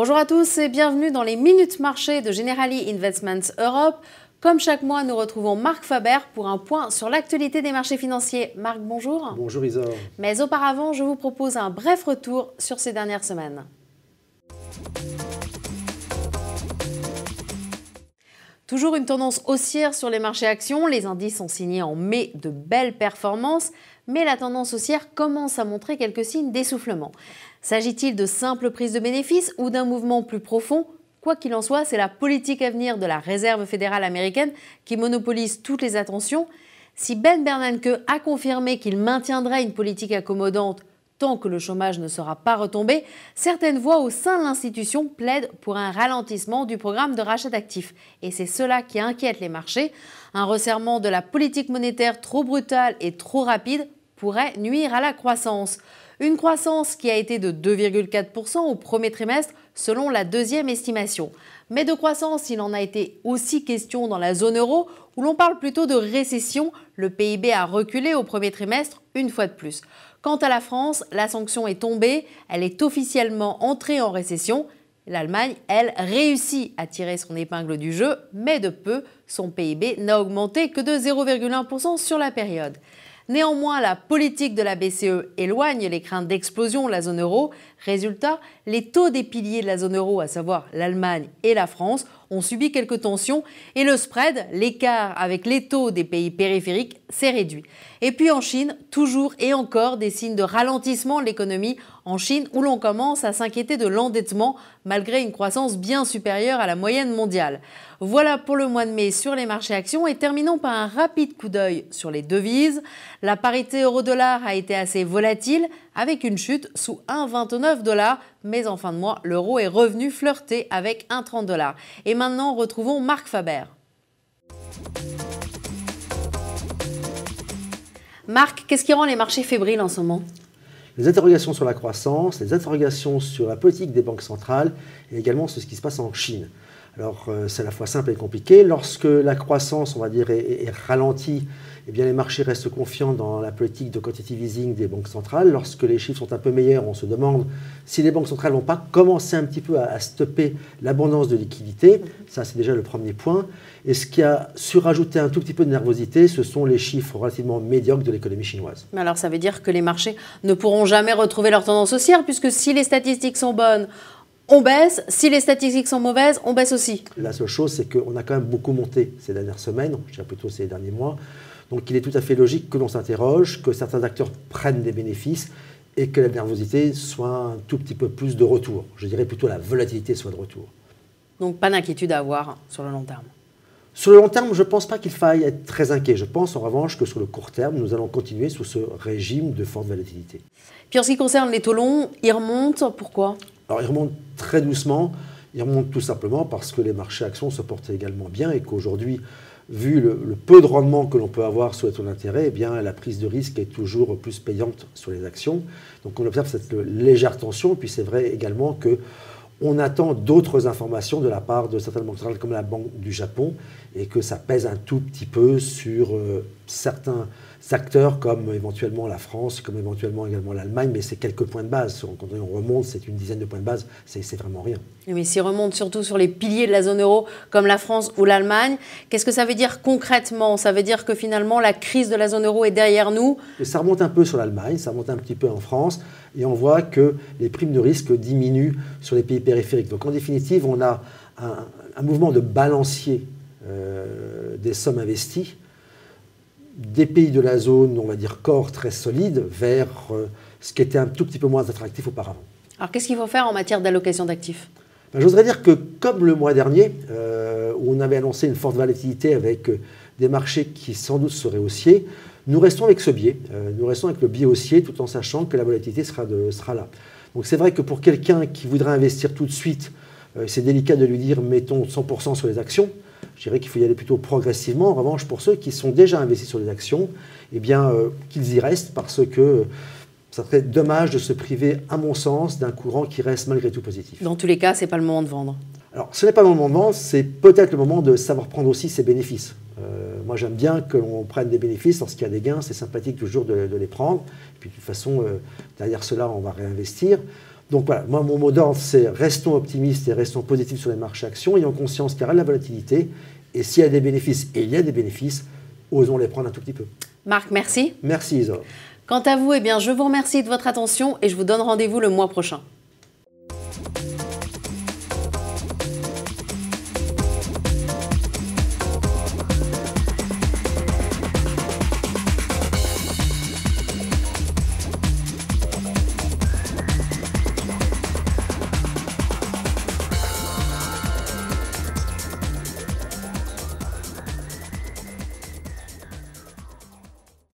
Bonjour à tous et bienvenue dans les Minutes Marché de Generali Investments Europe. Comme chaque mois, nous retrouvons Marc Faber pour un point sur l'actualité des marchés financiers. Marc, bonjour. Bonjour Isor. Mais auparavant, je vous propose un bref retour sur ces dernières semaines. Toujours une tendance haussière sur les marchés actions. Les indices ont signé en mai de belles performances, mais la tendance haussière commence à montrer quelques signes d'essoufflement. S'agit-il de simples prises de bénéfices ou d'un mouvement plus profond? Quoi qu'il en soit, c'est la politique à venir de la Réserve fédérale américaine qui monopolise toutes les attentions. Si Ben Bernanke a confirmé qu'il maintiendrait une politique accommodante tant que le chômage ne sera pas retombé, certaines voix au sein de l'institution plaident pour un ralentissement du programme de rachat d'actifs. Et c'est cela qui inquiète les marchés. Un resserrement de la politique monétaire trop brutal et trop rapide pourrait nuire à la croissance. Une croissance qui a été de 2,4% au premier trimestre selon la deuxième estimation. Mais de croissance, il en a été aussi question dans la zone euro où l'on parle plutôt de récession. Le PIB a reculé au premier trimestre une fois de plus. Quant à la France, la sanction est tombée, elle est officiellement entrée en récession. L'Allemagne, elle, réussit à tirer son épingle du jeu, mais de peu, son PIB n'a augmenté que de 0,1% sur la période. Néanmoins, la politique de la BCE éloigne les craintes d'explosion de la zone euro. Résultat, les taux des piliers de la zone euro, à savoir l'Allemagne et la France, ont subi quelques tensions et le spread, l'écart avec les taux des pays périphériques, s'est réduit. Et puis en Chine, toujours et encore des signes de ralentissement de l'économie en Chine où l'on commence à s'inquiéter de l'endettement malgré une croissance bien supérieure à la moyenne mondiale. Voilà pour le mois de mai sur les marchés actions et terminons par un rapide coup d'œil sur les devises. La parité euro-dollar a été assez volatile avec une chute sous 1,29 $, mais en fin de mois, l'euro est revenu flirter avec 1,30 $. Et maintenant, retrouvons Marc Faber. Marc, qu'est-ce qui rend les marchés fébriles en ce moment? Les interrogations sur la croissance, les interrogations sur la politique des banques centrales et également sur ce qui se passe en Chine. Alors, c'est à la fois simple et compliqué. Lorsque la croissance, on va dire, est ralentie, eh bien, les marchés restent confiants dans la politique de quantitative easing des banques centrales. Lorsque les chiffres sont un peu meilleurs, on se demande si les banques centrales n'ont pas commencé un petit peu à stopper l'abondance de liquidités. Ça, c'est déjà le premier point. Et ce qui a surajouté un tout petit peu de nervosité, ce sont les chiffres relativement médiocres de l'économie chinoise. Mais alors, ça veut dire que les marchés ne pourront jamais retrouver leur tendance haussière, puisque si les statistiques sont bonnes, on baisse. Si les statistiques sont mauvaises, on baisse aussi. La seule chose, c'est qu'on a quand même beaucoup monté ces dernières semaines, je dirais plutôt ces derniers mois. Donc il est tout à fait logique que l'on s'interroge, que certains acteurs prennent des bénéfices et que la nervosité soit un tout petit peu plus de retour. Je dirais plutôt la volatilité soit de retour. Donc pas d'inquiétude à avoir sur le long terme. Sur le long terme, je ne pense pas qu'il faille être très inquiet. Je pense en revanche que sur le court terme, nous allons continuer sous ce régime de forte volatilité. Puis en ce qui concerne les taux longs, ils remontent. Pourquoi? Alors ils remontent très doucement. Ils remontent tout simplement parce que les marchés actions se portent également bien et qu'aujourd'hui, vu le peu de rendement que l'on peut avoir sur les taux d'intérêt, eh bien, la prise de risque est toujours plus payante sur les actions. Donc on observe cette légère tension. Puis c'est vrai également qu'on attend d'autres informations de la part de certaines banques centrales comme la Banque du Japon et que ça pèse un tout petit peu sur certains acteurs comme éventuellement la France, comme éventuellement également l'Allemagne, mais c'est quelques points de base. Quand on remonte, c'est une dizaine de points de base, c'est vraiment rien. Mais s'ils remontent surtout sur les piliers de la zone euro comme la France ou l'Allemagne, qu'est-ce que ça veut dire concrètement? Ça veut dire que finalement la crise de la zone euro est derrière nous? Et ça remonte un peu sur l'Allemagne, ça remonte un petit peu en France, et on voit que les primes de risque diminuent sur les pays périphériques. Donc en définitive, on a un mouvement de balancier des sommes investies des pays de la zone, on va dire corps très solide, vers ce qui était un tout petit peu moins attractif auparavant. Alors qu'est-ce qu'il faut faire en matière d'allocation d'actifs? J'oserais dire que comme le mois dernier, où on avait annoncé une forte volatilité avec des marchés qui sans doute seraient haussiers, nous restons avec ce biais, nous restons avec le biais haussier tout en sachant que la volatilité sera là. Donc c'est vrai que pour quelqu'un qui voudrait investir tout de suite, c'est délicat de lui dire mettons 100% sur les actions. Je dirais qu'il faut y aller plutôt progressivement. En revanche, pour ceux qui sont déjà investis sur les actions, eh bien, qu'ils y restent parce que ça serait dommage de se priver, à mon sens, d'un courant qui reste malgré tout positif. Dans tous les cas, ce n'est pas le moment de vendre. Alors, ce n'est pas le moment de vendre, c'est peut-être le moment de savoir prendre aussi ses bénéfices. Moi, j'aime bien que l'on prenne des bénéfices lorsqu'il y a des gains. C'est sympathique toujours de les prendre. Et puis, de toute façon, derrière cela, on va réinvestir. Donc voilà, moi mon mot d'ordre c'est restons optimistes et restons positifs sur les marchés actions, ayant conscience qu'il y aura de la volatilité et s'il y a des bénéfices, et il y a des bénéfices, osons les prendre un tout petit peu. Marc, merci. Merci Isolde. Quant à vous, eh bien, je vous remercie de votre attention et je vous donne rendez-vous le mois prochain.